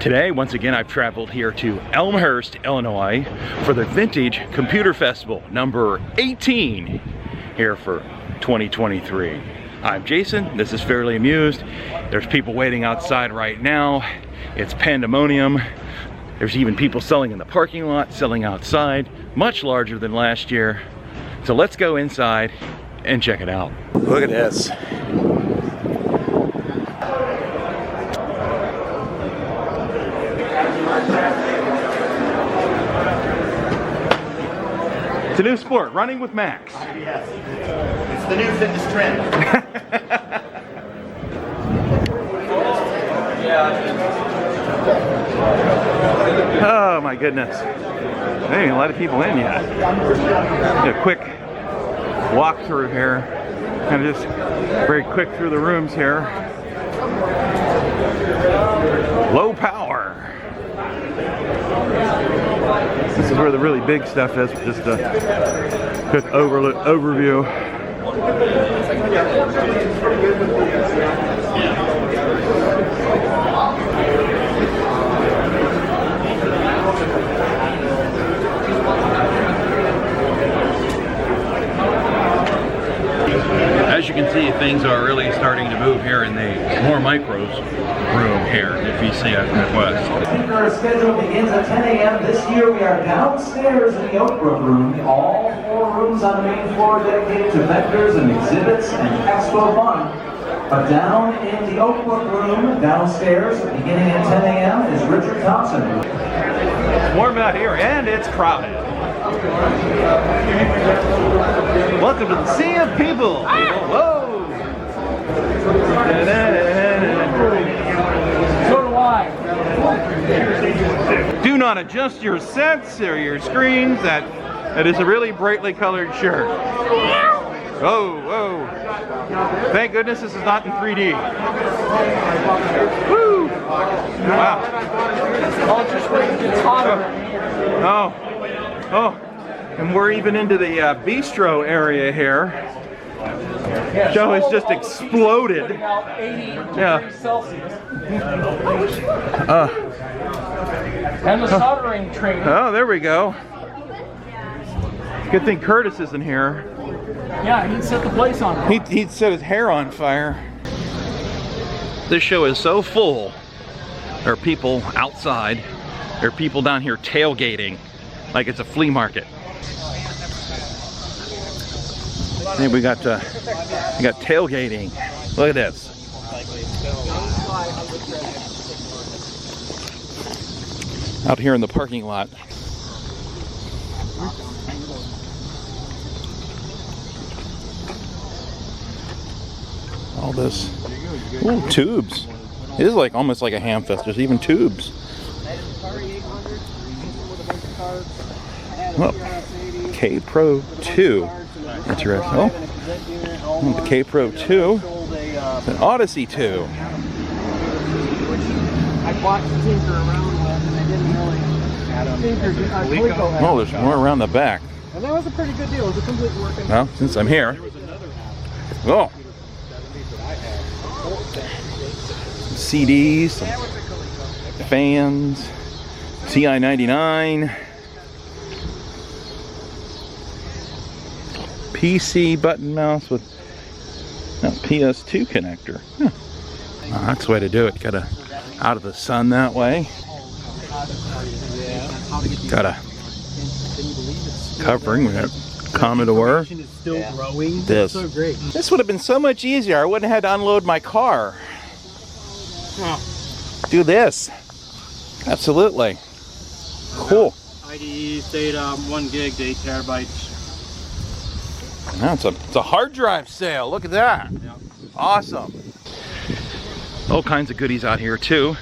Today, once again, I've traveled here to Elmhurst, Illinois for the Vintage Computer Festival number 18 here for 2023. I'm Jason, this is Fairly Amused. There's people waiting outside right now. It's pandemonium. There's even people selling in the parking lot, selling outside, much larger than last year. So let's go inside and check it out. Look at this. It's a new sport, running with Max. Yes, it's the new fitness trend. Oh my goodness. There ain't a lot of people in yet. A quick walk through here. Kind of just very quick through the rooms here. Low power. This is where the really big stuff is. Just a quick overview. As you can see, things are really starting to move here in the more micros room here, if you see it at West. Our schedule begins at 10 a.m. This year we are downstairs in the Oakbrook room. All 4 rooms on the main floor dedicated to vendors and exhibits and expo fun. But down in the Oakbrook room, downstairs, beginning at 10 a.m. is Richard Thompson. It's warm out here and it's crowded. Welcome to the sea of people. Whoa! So do I. Do not adjust your sets or your screens. That is a really brightly colored shirt. Whoa, whoa. Thank goodness this is not in 3D. Woo! Wow. I'll just wait until it's hotter. Oh. Oh. And we're even into the bistro area here. Show has just exploded. Yeah. Celsius. And the soldering train. Oh, there we go. Good thing Curtis isn't here. Yeah, he'd set the place on fire. He'd set his hair on fire. This show is so full. There are people outside. There are people down here tailgating like it's a flea market. Hey, we got tailgating. Look at this. Out here in the parking lot. All this. Ooh, tubes. It is like almost like a ham fest. There's even tubes. Well, K Pro 2. Interesting. Oh, the K Pro 2. It's an Odyssey 2. I watched Tinker around with and I didn't really. Oh, there's more around the back. And that was a pretty good deal. It was a complete working. Well, since I'm here. Oh. CDs, some fans, TI-99. PC button mouse with PS2 connector. Huh. Oh, that's the way to do it. Got out of the sun that way. Got a covering. We got Commodore. This. This would have been so much easier. I wouldn't have had to unload my car. Do this. Absolutely. Cool. IDE data 1 gig to 8 terabytes. Now it's a hard drive sale. Look at that. Yep. Awesome. All kinds of goodies out here too.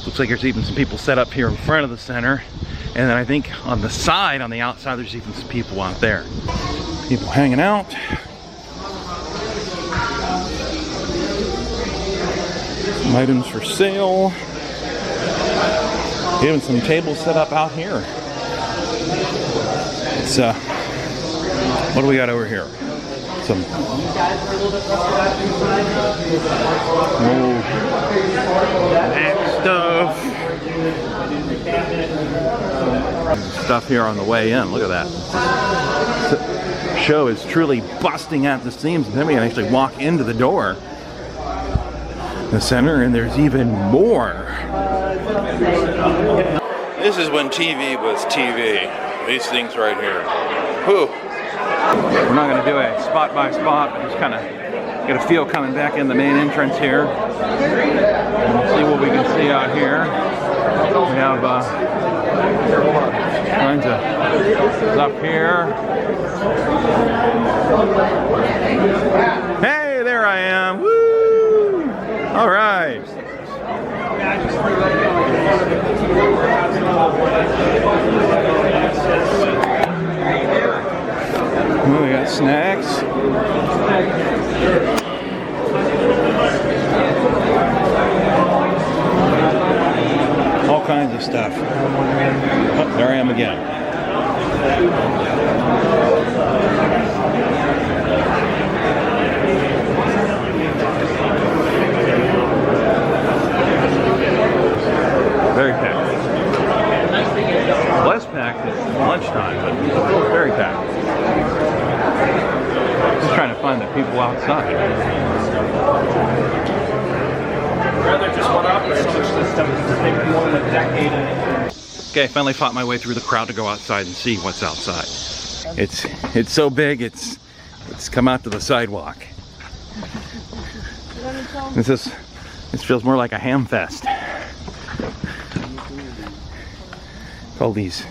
Looks like there's even some people set up here in front of the center. And then I think on the side, on the outside, there's even some people out there. People hanging out. Some items for sale. Even some tables set up out here. It's what do we got over here? Some Mac stuff here on the way in. Look at that. The show is truly busting at the seams. Then we can actually walk into the door, the center, and there's even more. This is when TV was TV. These things right here. Whew. We're not going to do a spot by spot, but just kind of get a feel coming back in the main entrance here. And see what we can see out here. We have kinds of stuff here. Hey, there I am. Woo! All right. Oh, we got snacks. All kinds of stuff. Oh, there I am again. Very packed. Less packed at lunchtime, but very packed. Just trying to find the people outside. Okay, finally fought my way through the crowd to go outside and see what's outside. It's so big, it's come out to the sidewalk. This feels more like a ham fest. All these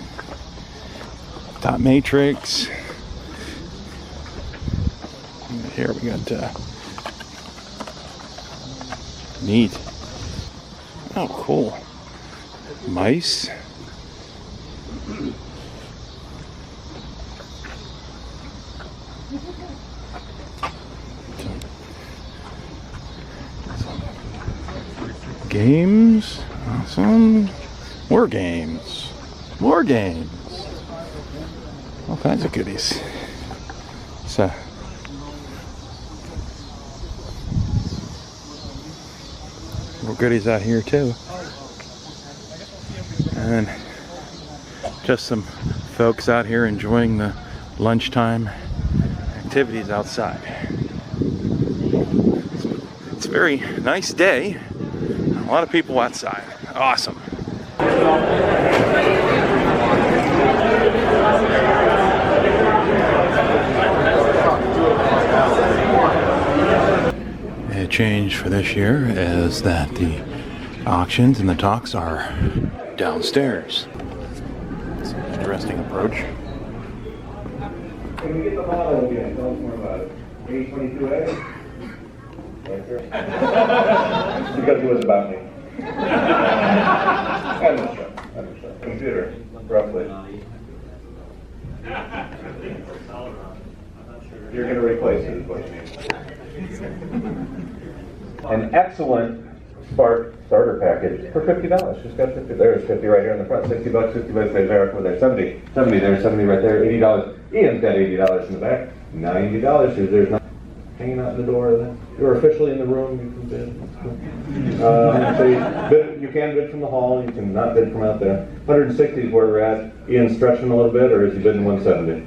dot matrix. Here we got neat. Oh, cool. Mice. Games. Awesome. More games. More games. All kinds of goodies. So more goodies out here too. And just some folks out here enjoying the lunchtime activities outside. It's a very nice day. A lot of people outside. Awesome. A change for this year is that the auctions and the talks are downstairs. It's an interesting approach. Can we get the model again? Tell us more about it. A22A? Right there. Because it was about me. I'm sure. Computer, roughly. You're going to replace it, is what you mean. An excellent starter package for $50. Just got 50. There's 50 right here in the front. $60, 50 bucks. There's Eric with there. 70 there, 70 right there. $80. Ian's got $80 in the back. $90. There's not hanging out in the door. You're officially in the room. You can bid. So you can bid from the hall. You can not bid from out there. 160 is where we're at. Ian's stretching a little bit, or is he bidding 170?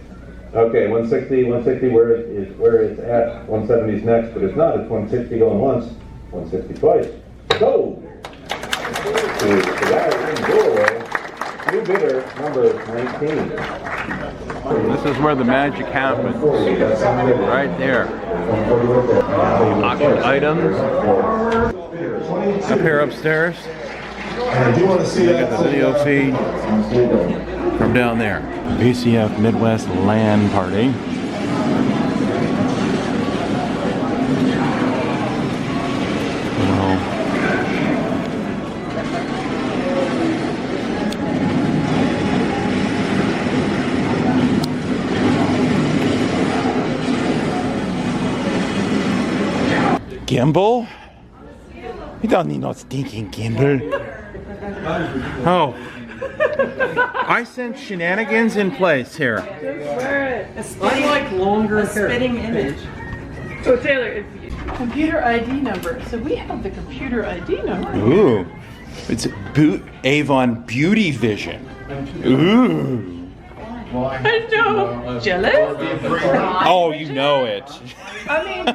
Okay, 160 where it's at. 170 is next, but it's not. It's 160 going once, 160 twice. Go! To the guy in the doorway, new bidder number 19. This is where the magic happens. Right there. Auction items. Up here upstairs. Look at the video feed from down there. VCF Midwest LAN Party. Gimbal? You don't need no stinking gimbal. Oh. I sense shenanigans in place here. I like longer hair. Spitting image. So Taylor, it's computer ID number. So we have the computer ID number. Ooh. It's Avon Beauty Vision. Ooh. I know. Jealous? Oh, you know it. I mean,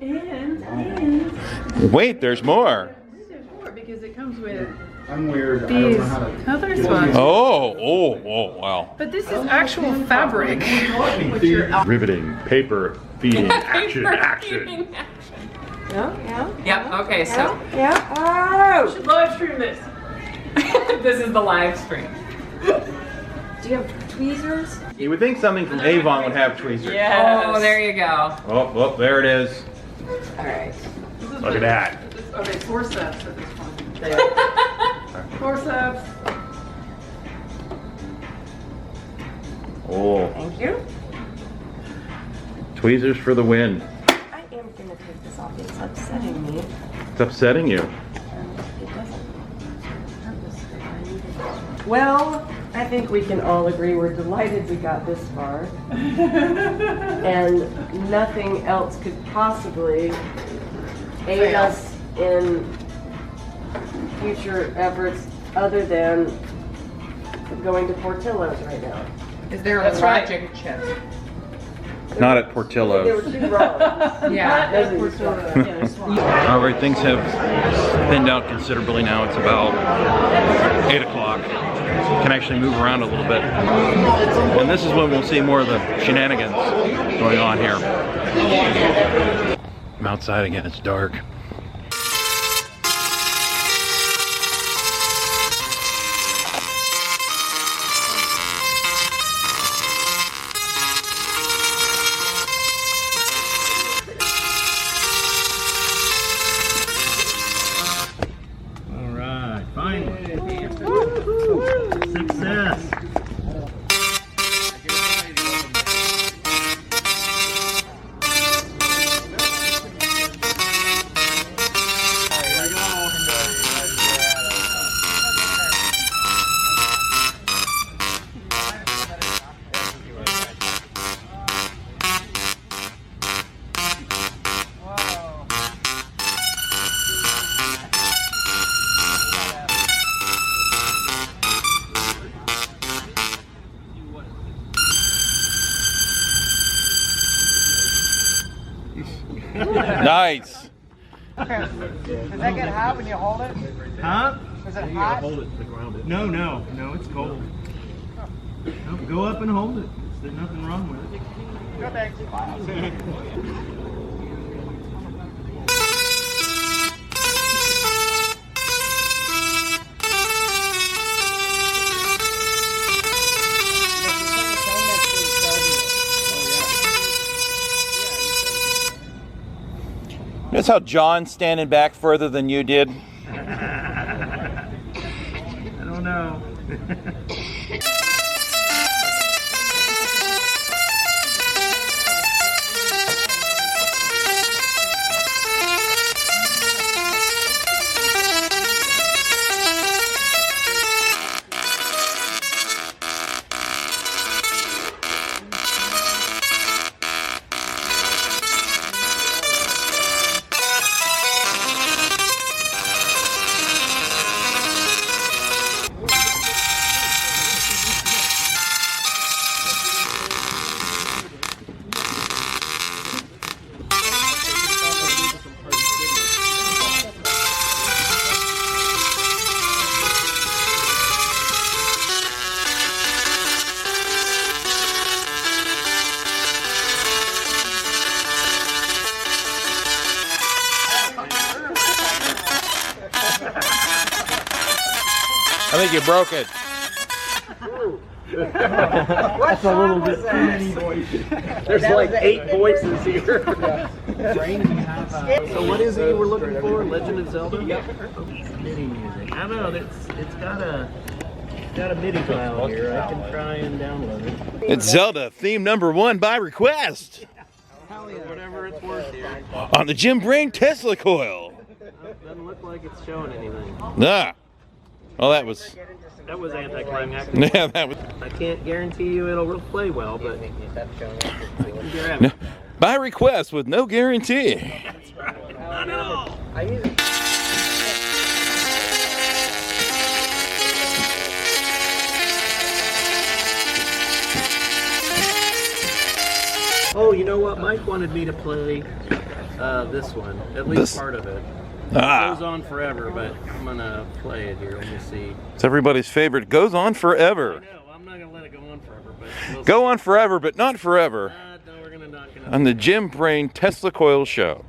you see? And Wait, there's more. there's more because it comes with I'm weird. these other spots. Oh, wow. But this is actual fabric. Which you're Riveting, paper, feeding, action. Yep, okay, so You should live stream this. this is the live stream. Do you have tweezers? You would think something from Avon would have tweezers. Oh, there you go. Oh, there it is. Alright. Look at that. Okay, forceps at this point. Forceps. Oh, Thank you. tweezers for the win. I am gonna take this off. It's upsetting me. It's upsetting you. It doesn't purposely. I need it. Well, I think we can all agree we're delighted we got this far. And nothing else could possibly aid us in future efforts other than going to Portillo's right now. Is there a That's right. logic chip? Not at There Portillo's. were two wrongs. Yeah. Those are your swaps. All right, things have thinned out considerably now. It's about 8 o'clock. Can actually move around a little bit. And this is when we'll see more of the shenanigans going on here. I'm outside again, it's dark. All right, finally. Success. Nice. Does that get hot when you hold it? Huh? Is it hot? No, it's cold. No, go up and hold it. There's nothing wrong with it. Go back. Notice how John's standing back further than you did? I don't know. I think you broke it. That's a little bit too many voices. There's like 8 voices here. So what is it you were looking for? Legend of Zelda? Yep. MIDI music. I know it's got a MIDI file here. I can try and download it. It's Zelda theme number 1 by request. Whatever it's worth here. On the Jim Brain Tesla coil. Doesn't look like it's showing anything. Ah. Well, that was That was anticlimactic. Yeah, that was. I can't guarantee you it'll play well, but I can grab No, it. by request with no guarantee. That's right. I know. Oh, you know what? Mike wanted me to play this one, at least part of it. It goes on forever, but I'm gonna play it here. Let me see. It's everybody's favorite. Goes on forever. No, I'm not gonna let it go on forever, but we'll Go on forever, but not forever. no, we're not gonna. On the Jim Brain Tesla Coil Show.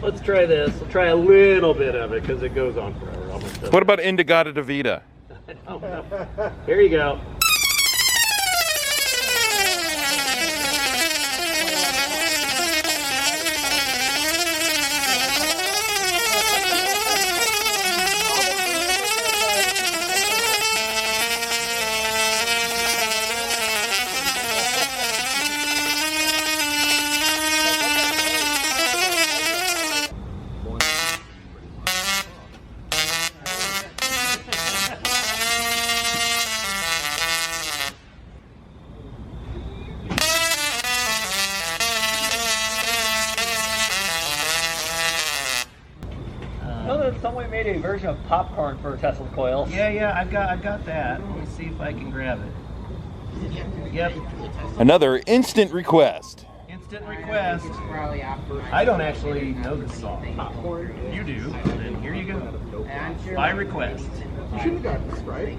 Let's try this. We'll try a little bit of it because it goes on forever. Almost. What about Indigata de Vida? I don't know. Here you go. Someone made a version of popcorn for Tesla coils. Yeah, I've got that. Let me see if I can grab it. Yep. Another instant request. Instant request. I don't actually know this song. You do. And here you go. By request. You should have gotten this right.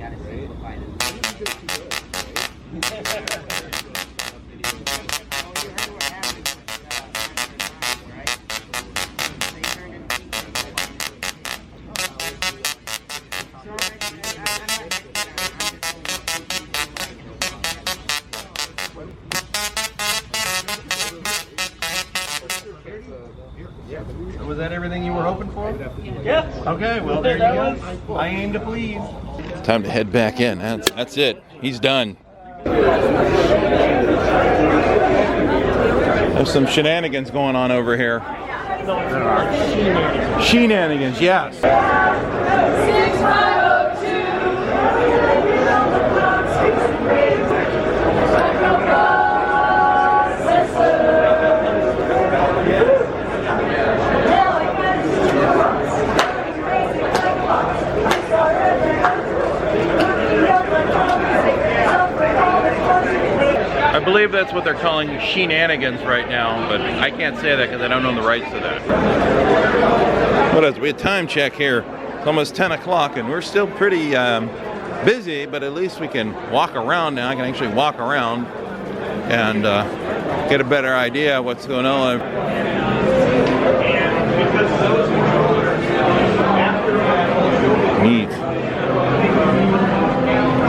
Was that everything you were hoping for? Yes. Okay, well there you go. I aim to please. Time to head back in. That's it. He's done. There's some shenanigans going on over here. Shenanigans, yes. 6502. I believe that's what they're calling shenanigans right now, but I can't say that because I don't own the rights to that. What else? We had time check here. It's almost 10 o'clock and we're still pretty busy, but at least we can walk around now. I can actually walk around and get a better idea of what's going on. Neat.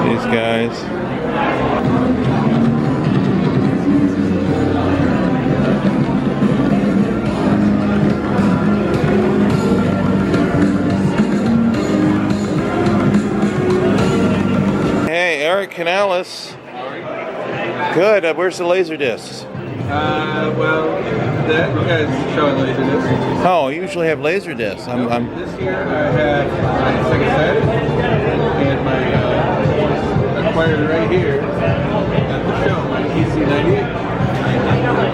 These guys. Hey, Eric Canales. Good. Where's the laser discs? Well, that guy's showing laser discs. Oh, you usually have laser discs. This year I have my second set and my acquired right here at the show, my PC-98.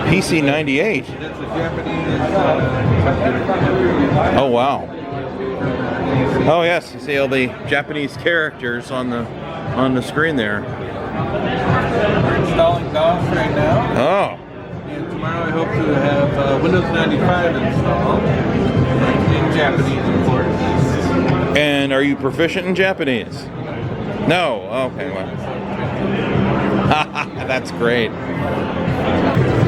PC-98. That's a Japanese Oh wow. Oh yes, you see all the Japanese characters on the screen there. We're installing DOS right now. Oh. And tomorrow I hope to have Windows 95 installed in Japanese, of course. And are you proficient in Japanese? No. Okay. Well. That's great.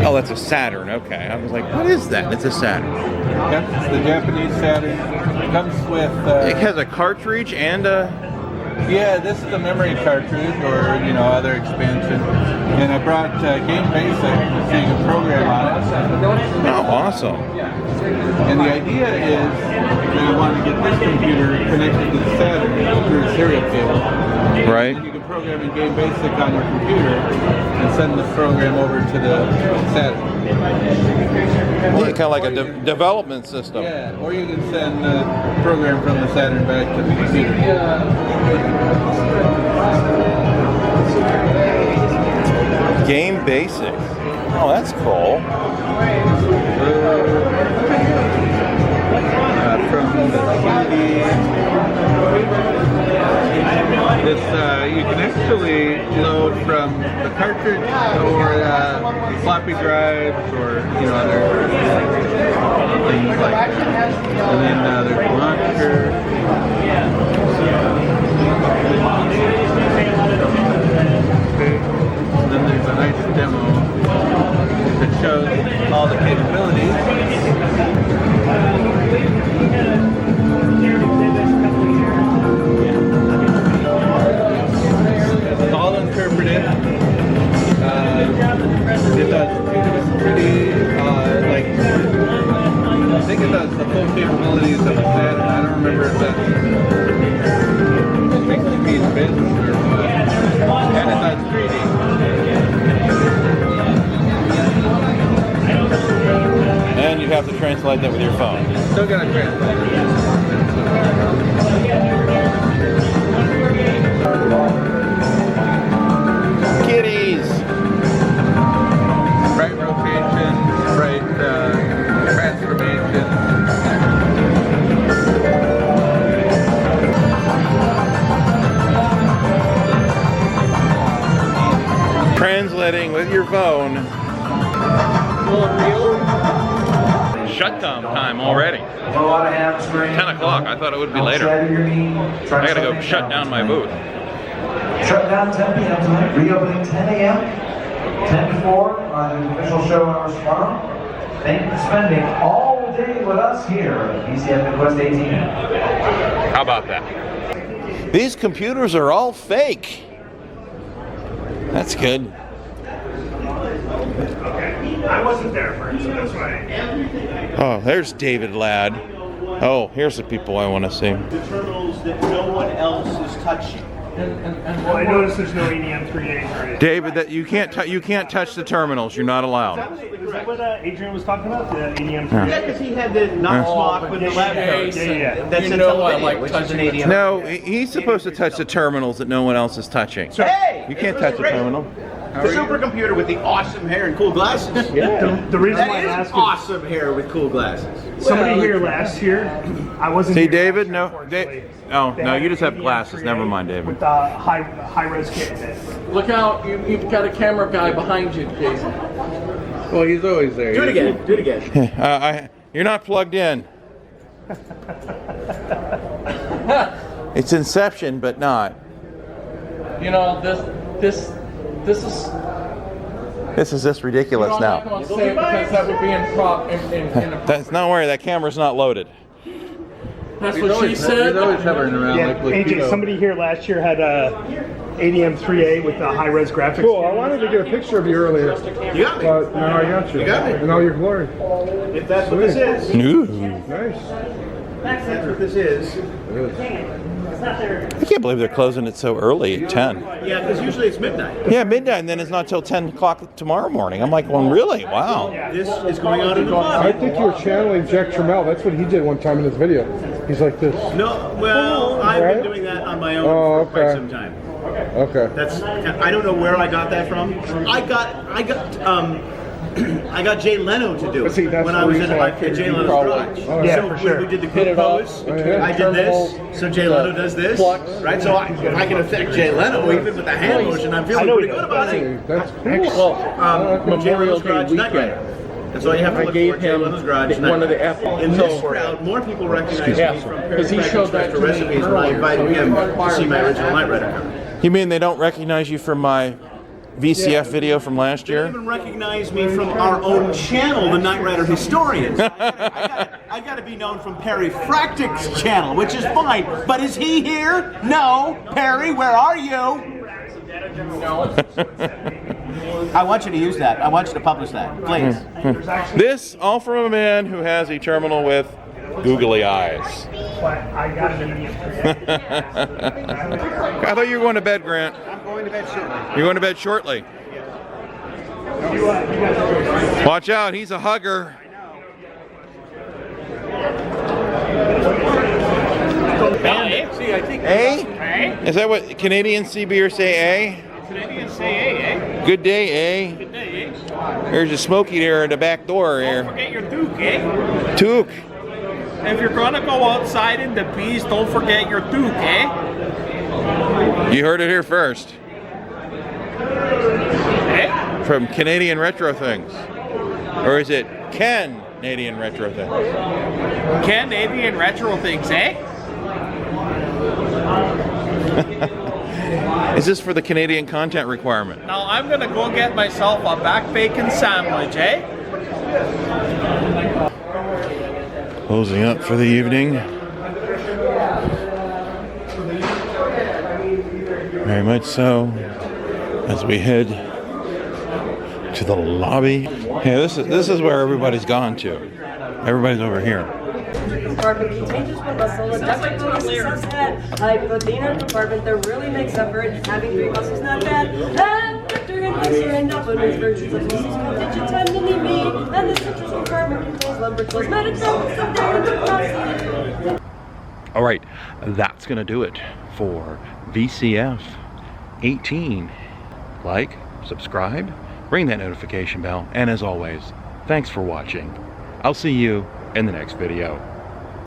Oh, that's a Saturn. Okay. I was like, what is that? It's a Saturn. Yep, it's the Japanese Saturn. It comes with. It has a cartridge and a. Yeah, this is a memory cartridge or, other expansion. And I brought Game Basic so you can program on it. Oh, awesome. And the idea is that you want to get this computer connected to the Saturn through a serial cable. Right. And you can programming Game Basic on your computer and send the program over to the Saturn. Yeah, kind of like a development system. Yeah, or you can send the program from the Saturn back to the computer. Game Basic. Oh, that's cool. From the CD. This you can actually load from the cartridge or floppy drives or other things like that. And then there's launcher. Okay. And then there's a nice demo that shows all the capabilities. It's all interpreted. It does 3D, like, I think it does the full capabilities of a Saturn. I don't remember if that's 60 bits or what. And it does 3D. And you have to translate that with your phone. Still gotta translate. Kitties! Right rotation, right transformation. Translating with your phone. Shutdown time already. 10 o'clock. I thought it would be later. I gotta go shut down my booth. Shutdown 10 p.m. tonight, reopening 10 a.m. 10 to 4 on the official show hours tomorrow. Thank you for spending all day with us here at PCF Midwest 18. How about that? These computers are all fake. That's good. I wasn't there for it, so that's right. Oh, there's David Ladd. Oh, here's the people I want to see. The terminals that no one else is touching. Well, I noticed there's no EDM3A. David, that you can't touch the terminals. You're not allowed. Is that what Adrian was talking about? The EDM3A? Yeah, because he had the knock smock with the lab coat. Yeah. That's a television, which is an ADM. No, he's supposed to touch the terminals that no one else is touching. Hey! You can't touch the terminal. The supercomputer with the awesome hair and cool glasses. Yeah. The reason why I That is asked awesome hair with cool glasses. somebody here last year, I wasn't See, here David? last year, No, unfortunately. oh They no, had you just have ADM glasses. 3A Never mind, David. With the high-res kit in it. Look out, you've got a camera guy behind you, Jason. Well, he's always there. Do it again. Do it again. You're not plugged in. It's Inception, but not. You know, this is. This is just ridiculous I'm not now. going to say it because that would be in That's not worry. That camera's not loaded. That's what she said. He's always hovering around Yeah, like AJ, Lucido. somebody here last year had a ADM3A with the high-res graphics. Cool, I wanted to get a picture of you earlier. You got me. But now I got you. You got me. In all your glory. If that's what this is. Ooh. Nice. That's what this is. I can't believe they're closing it so early at 10. Yeah, because usually it's midnight. Yeah, midnight, and then it's not till 10 o'clock tomorrow morning. I'm like, well, really? Wow. This is going out in the I closet. think you were channeling Jack Trammell. That's what he did one time in his video. He's like this. No, well, I've been doing that on my own Oh, for quite okay. some time. Okay. That's I don't know where I got that from. I got Jay Leno to do But see, it that's when the I was reason in I at figured Jay you Leno's probably- garage. Oh, yeah, So for when sure. we did the Hit group it off. pose, Oh, yeah. I did Turn the this, whole- so Jay Leno does this, Flux. right? So if I can affect Jay Leno even with the hand motion, I'm feeling know pretty he good does. about Hey, it. that's cool. Jay Leno's garage night rider. That's all you have to look for. Jay Leno's garage night one of the rider. In this crowd, more people recognize me from Because he showed that to me recipes when I earlier, invited so he him to acquired see my that. original night rider cover. You mean they don't recognize you from my VCF video from last They don't year? even recognize me from our own channel, the Night Rider Historians. I gotta be known from Peri Fractic's channel, which is fine. But is he here? No. Peri, where are you? I want you to use that. I want you to publish that, please. This all from a man who has a terminal with googly eyes. But I got an EDM3A. I thought you were going to bed, Grant. I'm going to bed shortly. You're going to bed shortly. Watch out, he's a hugger. See, I think A? Is that what Canadian CBers say, A? Canadians say A, eh? Good day, A. Good day, eh? There's a Smokey there at the back door Don't here. forget your toque, eh? Toque. If you're gonna go outside in the bees, don't forget your toque, eh? You heard it here first. Eh? From Canadian Retro Things. Or is it Canadian Retro Things? Canadian retro things, eh? Is this for the Canadian content requirement? Now I'm gonna go get myself a back bacon sandwich, eh? Closing up for the evening. Very much so. As we head to the lobby. Yeah, this is where everybody's gone to. Everybody's over here. Compartment contains what muscle and definitely has high protein compartment that really makes up for it. Having 3 muscles not bad. And Victor and Mixer and Alpha's versions of muscles from digit and mini me. And the citrus compartment contains lumber cosmetics and some dairy coffee. All right, that's gonna do it for VCF 18. Like, subscribe, ring that notification bell, and as always, thanks for watching. I'll see you in the next video.